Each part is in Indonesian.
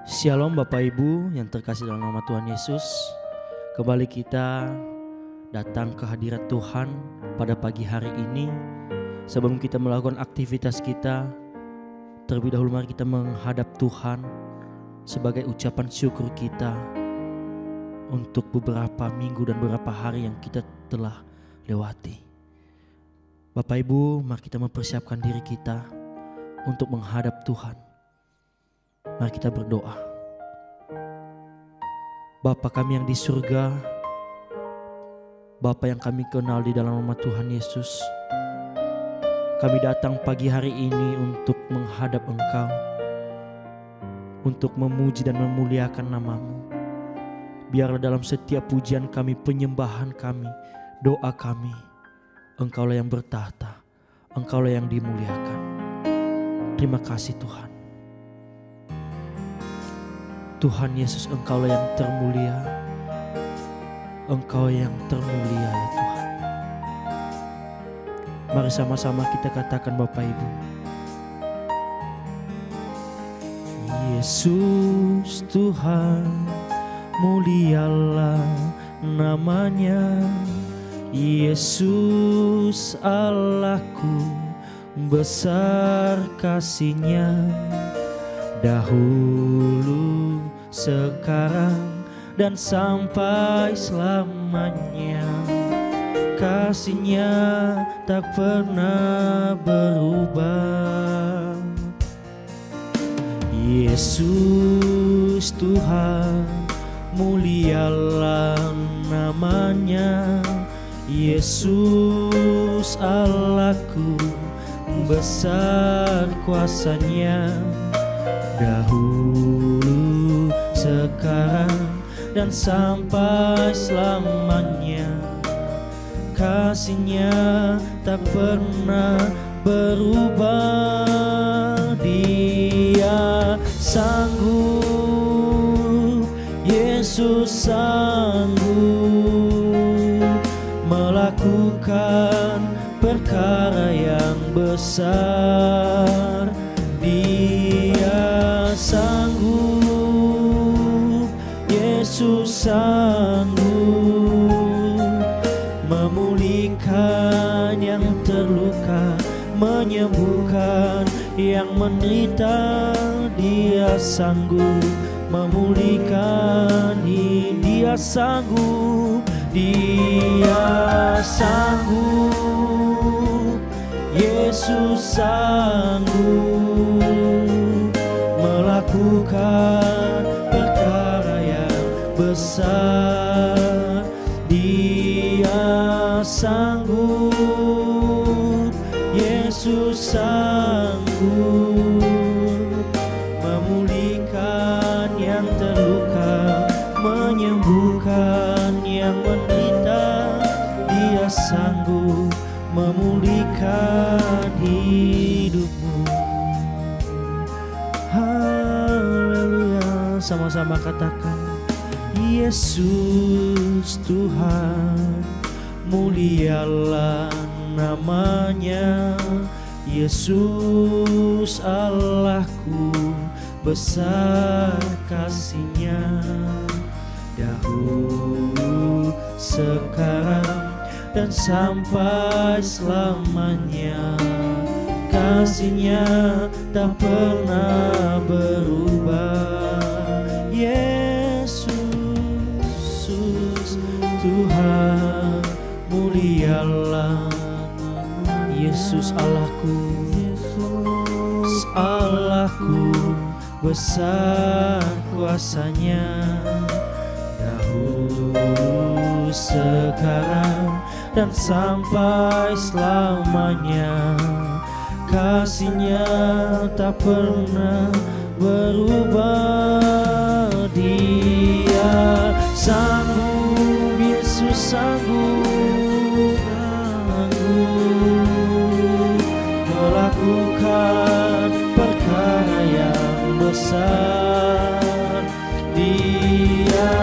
Shalom Bapak Ibu yang terkasih dalam nama Tuhan Yesus. Kembali kita datang ke hadirat Tuhan pada pagi hari ini. Sebelum kita melakukan aktivitas kita, terlebih dahulu mari kita menghadap Tuhan sebagai ucapan syukur kita untuk beberapa minggu dan beberapa hari yang kita telah lewati. Bapak Ibu, mari kita mempersiapkan diri kita untuk menghadap Tuhan. Mari kita berdoa. Bapa kami yang di surga, Bapa yang kami kenal di dalam nama Tuhan Yesus, kami datang pagi hari ini untuk menghadap Engkau, untuk memuji dan memuliakan nama-Mu. Biarlah dalam setiap pujian kami, penyembahan kami, doa kami, Engkaulah yang bertahta, Engkaulah yang dimuliakan. Terima kasih Tuhan. Tuhan Yesus, Engkaulah yang termulia, Engkau yang termulia ya Tuhan. Mari sama-sama kita katakan Bapak Ibu. Yesus Tuhan, mulialah namanya. Yesus Allahku, besar kasih-Nya. Dahulu, sekarang, dan sampai selamanya. Kasih-Nya tak pernah berubah. Yesus Tuhan, mulialah namanya. Yesus Allahku, besar kuasa-Nya. Dahulu, sekarang, dan sampai selamanya. Kasih-Nya tak pernah berubah. Dia sanggup, Yesus sanggup melakukan perkara yang besar. Dia sanggup, Yesus sanggup memulihkan yang terluka, menyembuhkan yang menderita. Dia sanggup memulihkan, Dia sanggup, Dia sanggup, Yesus sanggup melakukan perkara yang besar. Dia sanggup, Yesus sanggup memulihkan yang terluka, menyembuhkan yang menderita. Dia sanggup memulihkan hidupmu. Haleluya. Sama-sama katakan, Yesus Tuhan, mulialah namanya. Yesus Allahku, besar kasih-Nya. Dahulu, sekarang, dan sampai selamanya. Kasih-Nya tak pernah berubah. Yesus Tuhan, mulialah Yesus Allahku, Yesus Allahku, besar kuasa-Nya. Dahulu, sekarang, dan sampai selamanya. Kasih-Nya tak pernah berubah. Dia sanggup, Yesus sanggup melakukan perkara yang besar. Dia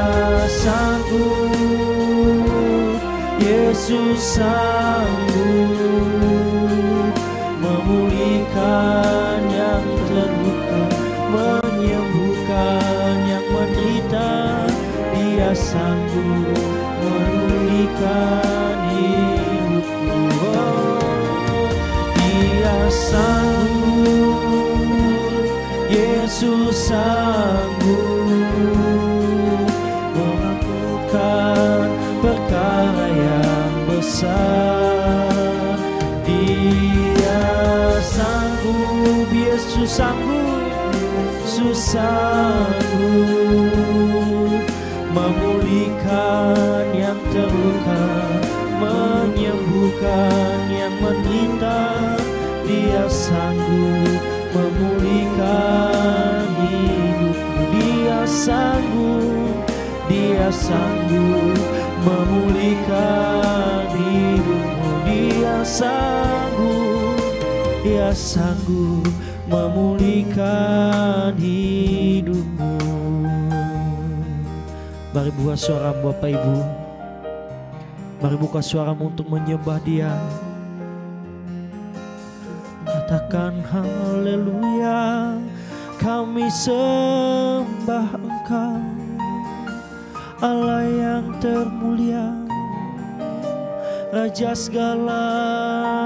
sanggup, Yesus sanggup memulihkan yang terluka, menyembuhkan sanggup memulihkan hidupku. Dia sanggup, Yesus sanggup melakukan perkara yang besar. Dia sanggup, Yesus sanggup, Yesus sanggup memulihkan yang terluka, menyembuhkan yang menderita. Dia sanggup memulihkan hidupmu. Dia sanggup, Dia sanggup memulihkan hidupmu. Dia sanggup, Dia sanggup memulihkan hidupmu. Mari buka suaramu Bapak Ibu. Mari buka suaramu untuk menyembah Dia. Katakan haleluya, kami sembah Engkau, Allah yang termulia, Raja segala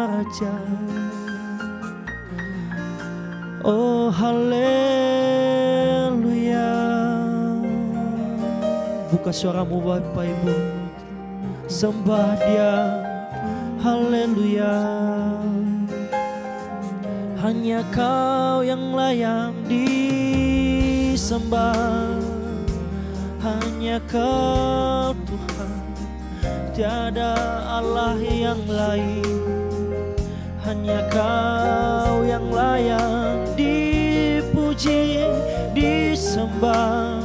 raja. Oh haleluya. Buka suaramu Bapak Ibu, sembah Dia, haleluya. Hanya Kau yang layak disembah, hanya Kau Tuhan, tiada Allah yang lain. Hanya Kau yang layak dipuji, disembah.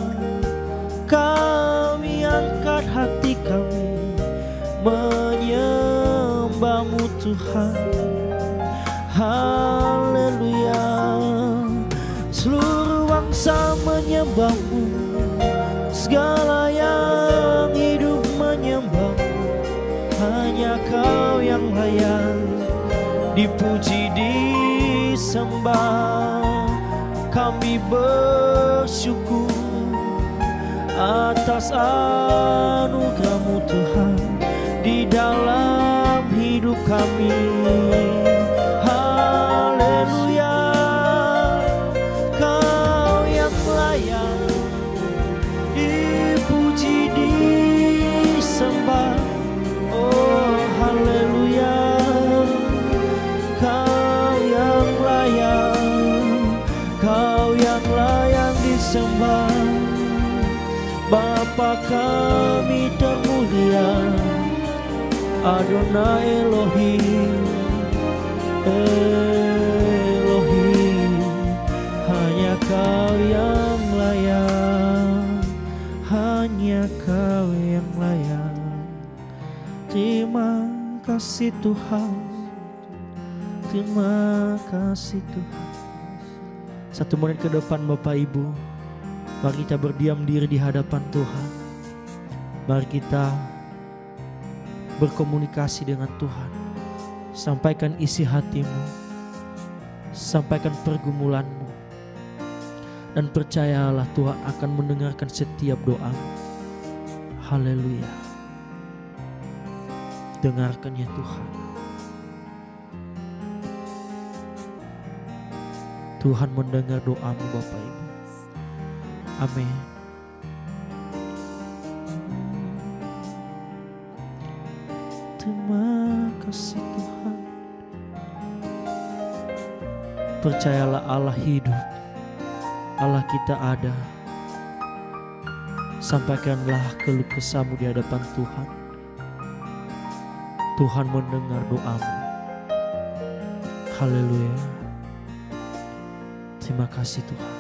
Kami angkat hati kami menyembah-Mu Tuhan. Haleluya. Seluruh bangsa menyembah-Mu, segala yang hidup menyembah-Mu. Hanya Kau yang layak dipuji, disembah. Kami bersyukur atas anugerah-Mu Tuhan di dalam hidup kami. Haleluya. Kau yang layak dipuji, disembah. Oh haleluya. Kau yang layak, Kau yang layak disembah. Bapa kami termulia, Adonai Elohim, Elohim. Hanya Kau yang layak, hanya Kau yang layak. Terima kasih Tuhan, terima kasih Tuhan. 1 menit ke depan Bapak Ibu, mari kita berdiam diri di hadapan Tuhan. Mari kita berkomunikasi dengan Tuhan. Sampaikan isi hatimu, sampaikan pergumulanmu, dan percayalah Tuhan akan mendengarkan setiap doa. Haleluya. Dengarkan ya Tuhan. Tuhan mendengar doamu Bapak Ibu. Amin. Terima kasih Tuhan. Percayalah Allah hidup, Allah kita ada. Sampaikanlah keluh kesahmu di hadapan Tuhan. Tuhan mendengar doamu. Haleluya. Terima kasih Tuhan.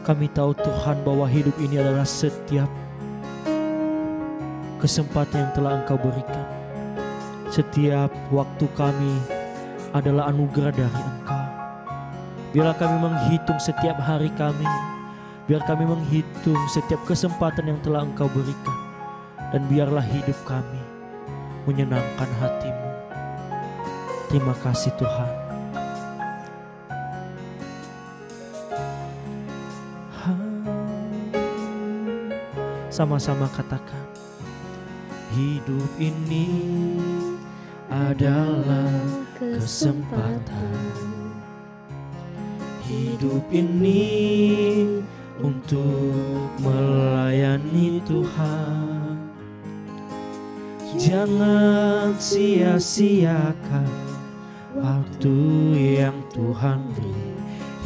Kami tahu Tuhan bahwa hidup ini adalah setiap kesempatan yang telah Engkau berikan. Setiap waktu kami adalah anugerah dari Engkau. Biarlah kami menghitung setiap hari kami. Biar kami menghitung setiap kesempatan yang telah Engkau berikan. Dan biarlah hidup kami menyenangkan hati-Mu. Terima kasih Tuhan. Sama-sama katakan, hidup ini adalah kesempatan. Hidup ini untuk melayani Tuhan. Jangan sia-siakan waktu yang Tuhan beri.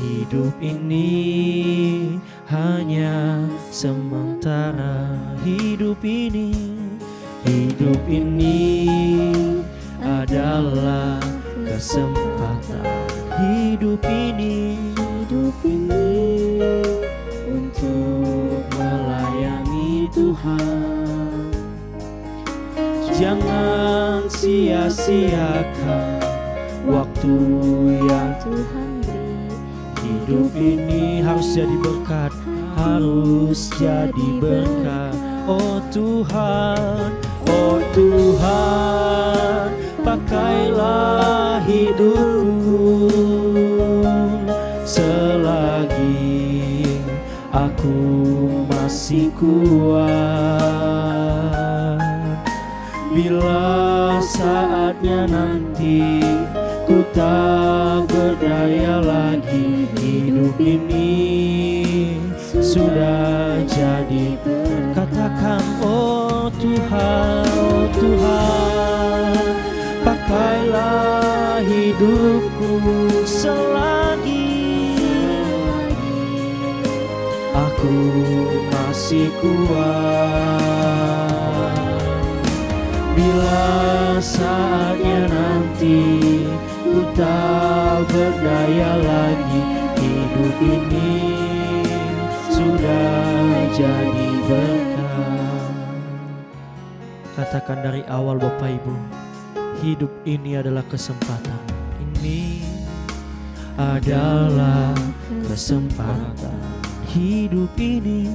Hidup ini hanya sementara. Hidup ini adalah kesempatan. Hidup ini untuk melayani Tuhan. Jangan sia-siakan waktu yang Tuhan beri. Hidup ini harus jadi berkat, harus jadi berkat. Oh Tuhan, pakailah hidupku selagi aku masih kuat. Bila saatnya nanti ku tak berdaya lagi, hidup ini sudah jadi. Katakan, oh Tuhan, pakailah hidupku selagi aku masih kuat. Bila saatnya nanti ku tak berdaya lagi, hidup ini sudah jadi berkat. Katakan dari awal Bapak Ibu, hidup ini adalah kesempatan. Ini adalah kesempatan. Hidup ini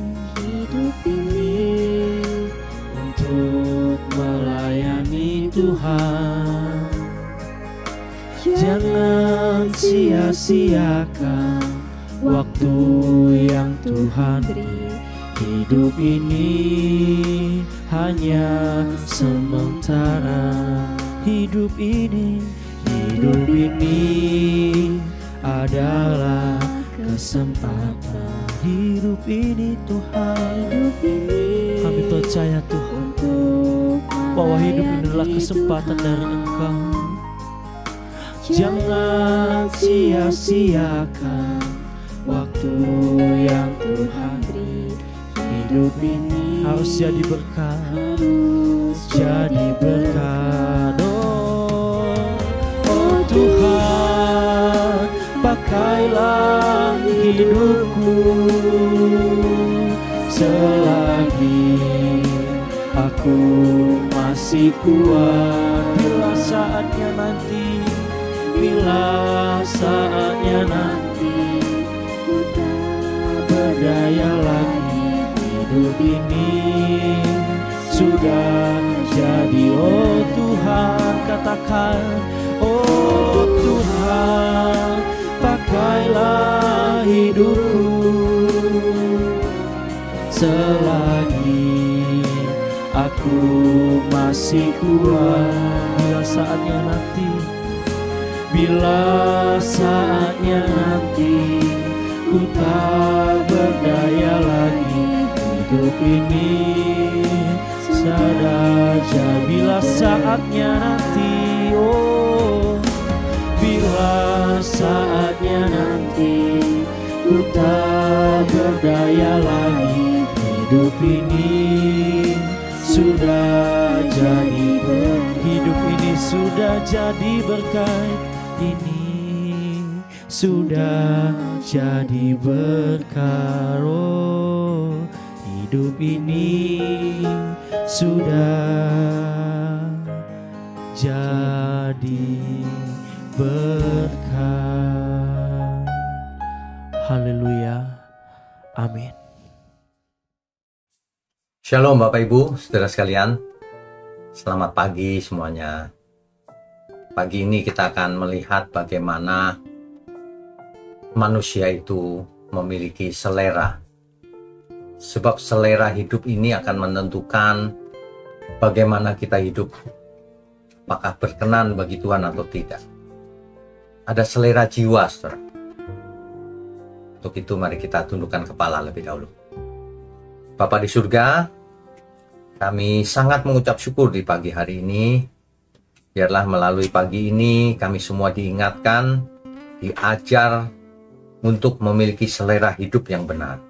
untuk melayani Tuhan. Jangan sia-siakan waktu yang Tuhan beri. Hidup ini hanya sementara. Hidup ini adalah kesempatan. Hidup ini Tuhan, kami percaya Tuhan bahwa hidup ini adalah kesempatan dari Engkau. Jangan sia-siakan waktu yang Tuhan beri. Hidup ini harus jadi berkat, Oh Tuhan, pakailah hidupku selagi aku masih kuat. Bila saatnya nanti ku tak berdaya lagi, hidup ini sudah jadi. Oh Tuhan, katakan, oh Tuhan, pakailah hidupku selagi aku masih kuat. Bila saatnya nanti ku tak berdaya lagi, hidup ini saja. Bila saatnya nanti, bila saatnya nanti ku tak berdaya lagi, hidup ini sudah jadi berkat. Hidup ini sudah jadi berkat. Ini sudah jadi berkat. Oh, hidup ini sudah jadi berkat. Haleluya. Amin. Shalom Bapak Ibu, saudara sekalian. Selamat pagi semuanya. Pagi ini kita akan melihat bagaimana manusia itu memiliki selera. Sebab selera hidup ini akan menentukan bagaimana kita hidup. Apakah berkenan bagi Tuhan atau tidak. Ada selera jiwa, saudara. Untuk itu mari kita tundukkan kepala lebih dahulu. Bapa di surga, kami sangat mengucap syukur di pagi hari ini. Biarlah melalui pagi ini kami semua diingatkan, diajar untuk memiliki selera hidup yang benar.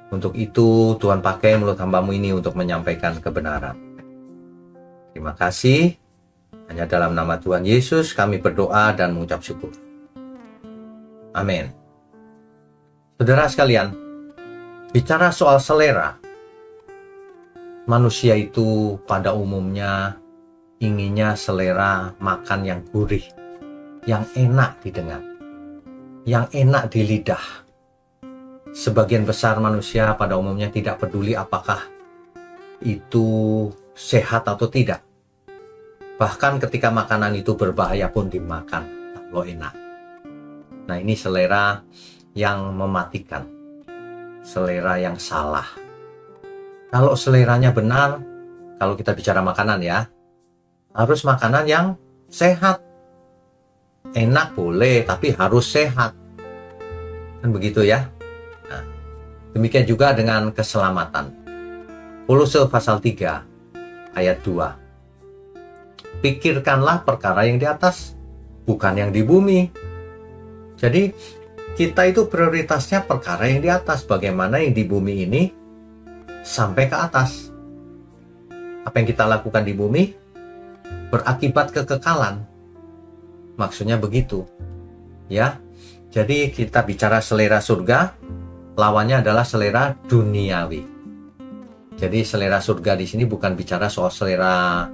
Untuk itu Tuhan pakai mulut hamba-Mu ini untuk menyampaikan kebenaran. Terima kasih. Hanya dalam nama Tuhan Yesus kami berdoa dan mengucap syukur. Amin. Saudara sekalian, bicara soal selera, manusia itu pada umumnya inginnya selera makan yang gurih, yang enak didengar, yang enak di lidah. Sebagian besar manusia pada umumnya tidak peduli apakah itu sehat atau tidak. Bahkan ketika makanan itu berbahaya pun dimakan, kalau enak. Nah, ini selera yang mematikan, selera yang salah. Kalau seleranya benar, kalau kita bicara makanan ya, harus makanan yang sehat. Enak boleh, tapi harus sehat. Kan begitu ya. Nah, demikian juga dengan keselamatan. Kolose pasal 3 ayat 2. Pikirkanlah perkara yang di atas, bukan yang di bumi. Jadi kita itu prioritasnya perkara yang di atas. Bagaimana yang di bumi ini sampai ke atas. Apa yang kita lakukan di bumi berakibat kekekalan. Maksudnya begitu. Ya. Jadi kita bicara selera surga, lawannya adalah selera duniawi. Jadi selera surga di sini bukan bicara soal selera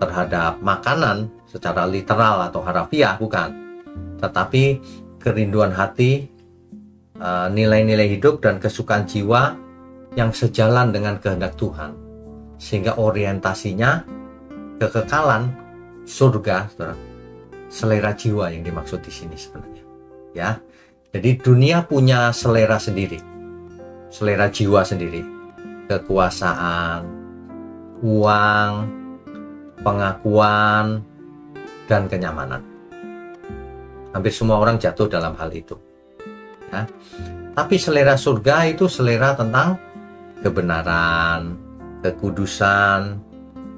terhadap makanan secara literal atau harafiah, bukan. Tetapi kerinduan hati, nilai-nilai hidup dan kesukaan jiwa yang sejalan dengan kehendak Tuhan. Sehingga orientasinya kekekalan surga, saudara. Selera jiwa yang dimaksud di sini sebenarnya. Ya. Jadi dunia punya selera sendiri. Selera jiwa sendiri. Kekuasaan, uang, pengakuan, dan kenyamanan. Hampir semua orang jatuh dalam hal itu. Ya. Tapi selera surga itu selera tentang kebenaran, kekudusan,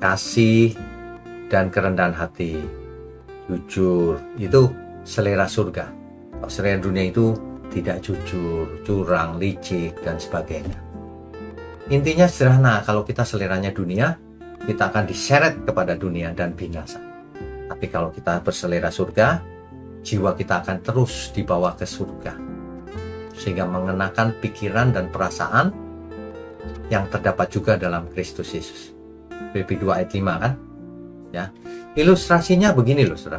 kasih, dan kerendahan hati. Jujur, itu selera surga. Kalau selera dunia itu tidak jujur, curang, licik, dan sebagainya. Intinya sederhana, kalau kita seleranya dunia, kita akan diseret kepada dunia dan binasa. Tapi kalau kita berselera surga, jiwa kita akan terus dibawa ke surga. Sehingga mengenakan pikiran dan perasaan yang terdapat juga dalam Kristus Yesus. Filipi 2 ayat 5 kan? Ya. Ilustrasinya begini loh, saudara.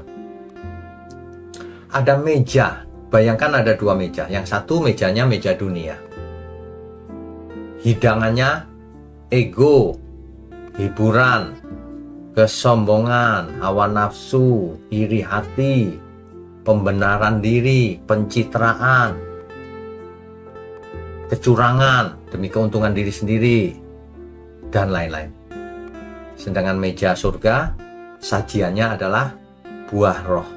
Ada meja, bayangkan ada dua meja. Yang satu mejanya meja dunia. Hidangannya ego, hiburan, kesombongan, hawa nafsu, iri hati, pembenaran diri, pencitraan, kecurangan demi keuntungan diri sendiri, dan lain-lain. Sedangkan meja surga, sajiannya adalah buah roh.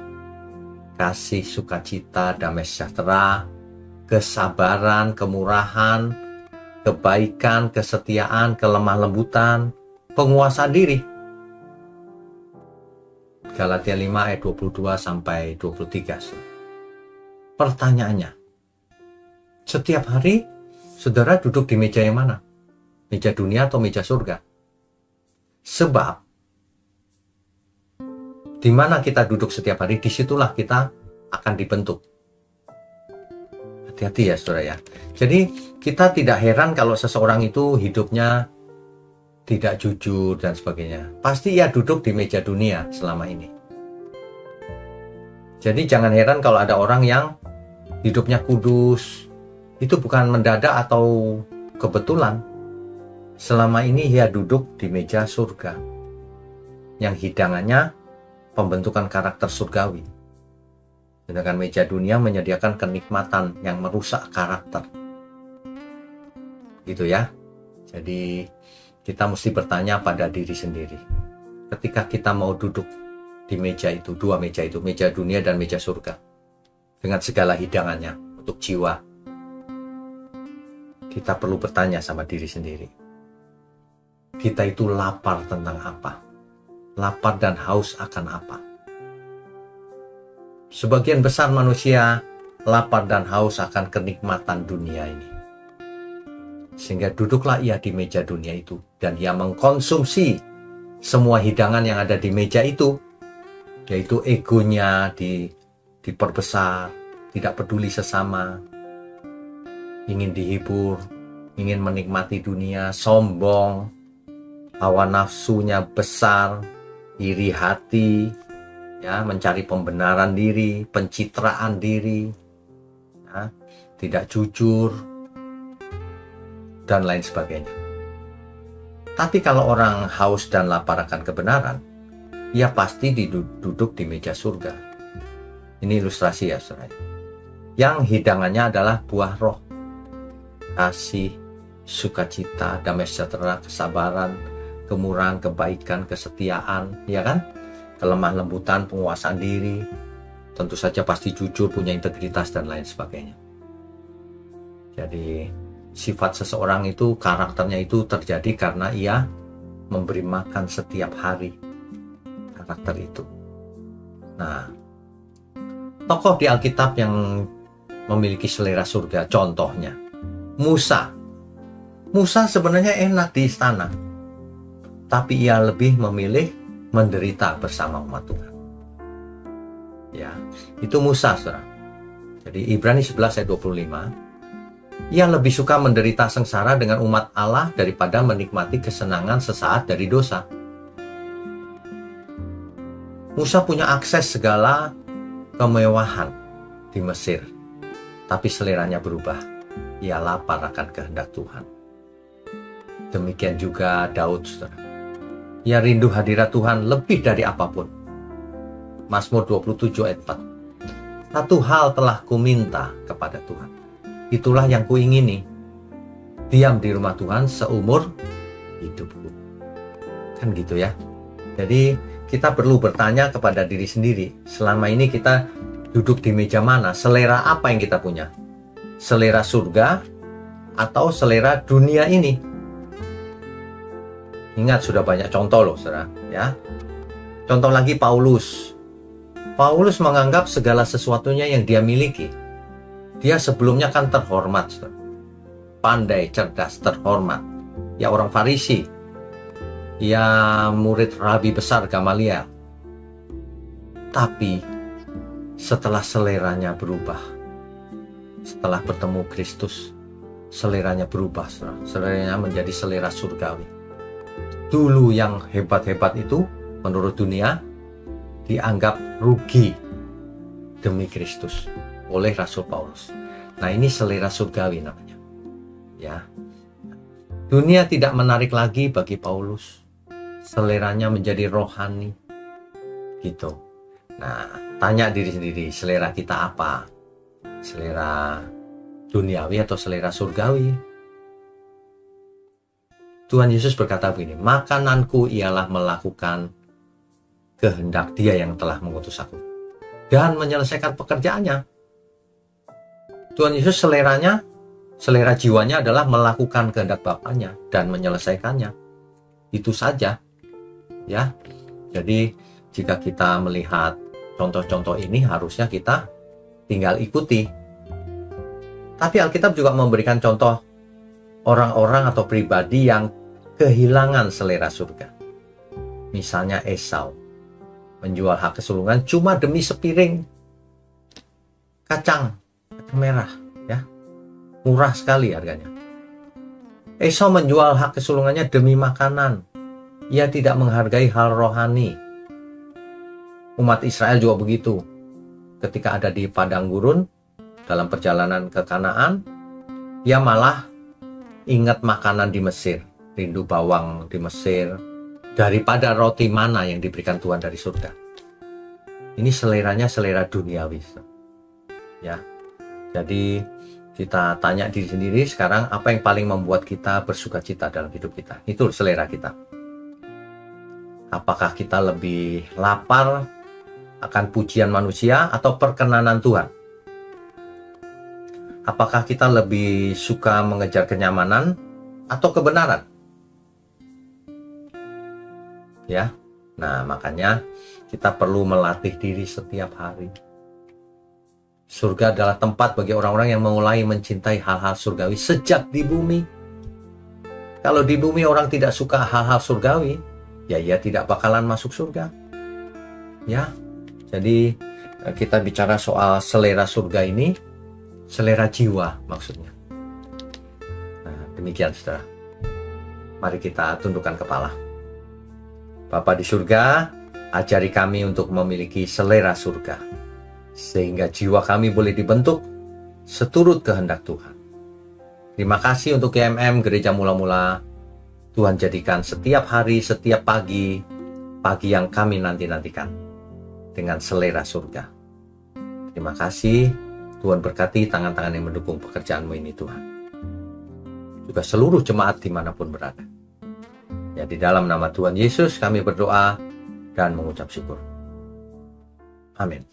Kasih, sukacita, damai sejahtera, kesabaran, kemurahan, kebaikan, kesetiaan, kelemah lembutan, penguasaan diri. Galatia 5 ayat 22 sampai 23. Pertanyaannya, setiap hari saudara duduk di meja yang mana? Meja dunia atau meja surga? Sebab di mana kita duduk setiap hari, disitulah kita akan dibentuk. Hati-hati ya saudara ya. Jadi kita tidak heran kalau seseorang itu hidupnya tidak jujur dan sebagainya. Pasti ia duduk di meja dunia selama ini. Jadi jangan heran kalau ada orang yang hidupnya kudus. Itu bukan mendadak atau kebetulan. Selama ini ia duduk di meja surga. Yang hidangannya pembentukan karakter surgawi. Sedangkan meja dunia menyediakan kenikmatan yang merusak karakter. Gitu ya. Jadi kita mesti bertanya pada diri sendiri. Ketika kita mau duduk di meja itu, dua meja itu, meja dunia dan meja surga, dengan segala hidangannya untuk jiwa, kita perlu bertanya sama diri sendiri. Kita itu lapar tentang apa? Lapar dan haus akan apa? Sebagian besar manusia lapar dan haus akan kenikmatan dunia ini. Sehingga duduklah ia di meja dunia itu, dan ia mengkonsumsi semua hidangan yang ada di meja itu, yaitu egonya diperbesar, tidak peduli sesama, ingin dihibur, ingin menikmati dunia, sombong, hawa nafsunya besar, iri hati, ya, mencari pembenaran diri, pencitraan diri, ya, tidak jujur, dan lain sebagainya. Tapi kalau orang haus dan lapar akan kebenaran, ia pasti duduk di meja surga. Ini ilustrasi ya, saudara. Yang hidangannya adalah buah roh, kasih, sukacita, damai sejahtera, kesabaran, kemurahan, kebaikan, kesetiaan, ya kan? Kelemah lembutan, penguasaan diri, tentu saja pasti jujur, punya integritas, dan lain sebagainya. Jadi sifat seseorang itu, karakternya itu terjadi karena ia memberi makan setiap hari karakter itu. Nah, tokoh di Alkitab yang memiliki selera surga, contohnya Musa. Musa sebenarnya enak di istana, tapi ia lebih memilih menderita bersama umat Tuhan. Ya, itu Musa, saudara. Jadi Ibrani 11 ayat 25. Ia lebih suka menderita sengsara dengan umat Allah daripada menikmati kesenangan sesaat dari dosa. Musa punya akses segala kemewahan di Mesir, tapi seleranya berubah. Ia lapar akan kehendak Tuhan. Demikian juga Daud, saudara. Ia rindu hadirat Tuhan lebih dari apapun. Mazmur 27 ayat 4. Satu hal telah kuminta kepada Tuhan, itulah yang kuingini, diam di rumah Tuhan seumur hidupku. Kan gitu ya. Jadi kita perlu bertanya kepada diri sendiri, selama ini kita duduk di meja mana? Selera apa yang kita punya? Selera surga atau selera dunia ini? Ingat, sudah banyak contoh loh, saudara, ya. Contoh lagi Paulus. Paulus menganggap segala sesuatunya yang dia miliki. Dia sebelumnya kan terhormat, saudara. Pandai, cerdas, terhormat. Ya, orang Farisi. Ya, murid rabi besar Gamaliel. Tapi setelah seleranya berubah, setelah bertemu Kristus, seleranya berubah, saudara. Seleranya menjadi selera surgawi. Dulu yang hebat-hebat itu menurut dunia dianggap rugi demi Kristus oleh Rasul Paulus. Nah, ini selera surgawi namanya. Ya. Dunia tidak menarik lagi bagi Paulus. Seleranya menjadi rohani. Gitu. Nah, tanya diri sendiri, selera kita apa? Selera duniawi atau selera surgawi? Tuhan Yesus berkata begini, makananku ialah melakukan kehendak Dia yang telah mengutus aku dan menyelesaikan pekerjaannya. Tuhan Yesus selera jiwanya adalah melakukan kehendak Bapaknya dan menyelesaikannya. Itu saja. Ya. Jadi jika kita melihat contoh-contoh ini, harusnya kita tinggal ikuti. Tapi Alkitab juga memberikan contoh orang-orang atau pribadi yang kehilangan selera surga. Misalnya Esau menjual hak kesulungan cuma demi sepiring kacang merah, ya, murah sekali harganya. Esau menjual hak kesulungannya demi makanan. Ia tidak menghargai hal rohani. Umat Israel juga begitu. Ketika ada di padang gurun dalam perjalanan ke Kanaan, ia malah ingat makanan di Mesir, rindu bawang di Mesir daripada roti mana yang diberikan Tuhan dari surga. Ini seleranya selera duniawi. Ya. Jadi kita tanya diri sendiri sekarang, apa yang paling membuat kita bersukacita dalam hidup kita? Itu selera kita. Apakah kita lebih lapar akan pujian manusia atau perkenanan Tuhan? Apakah kita lebih suka mengejar kenyamanan atau kebenaran? Ya. Nah, makanya kita perlu melatih diri setiap hari. Surga adalah tempat bagi orang-orang yang mulai mencintai hal-hal surgawi sejak di bumi. Kalau di bumi orang tidak suka hal-hal surgawi, ya ia tidak bakalan masuk surga. Ya. Jadi kita bicara soal selera surga ini, selera jiwa maksudnya. Nah, demikian saudara. Mari kita tundukkan kepala. Bapa di surga, ajari kami untuk memiliki selera surga, sehingga jiwa kami boleh dibentuk seturut kehendak Tuhan. Terima kasih untuk GMM Gereja Mula-Mula. Tuhan jadikan setiap hari, setiap pagi yang kami nanti-nantikan dengan selera surga. Terima kasih. Tuhan berkati tangan-tangan yang mendukung pekerjaanmu ini Tuhan. Juga seluruh jemaat dimanapun berada. Ya, di dalam nama Tuhan Yesus kami berdoa dan mengucap syukur. Amin.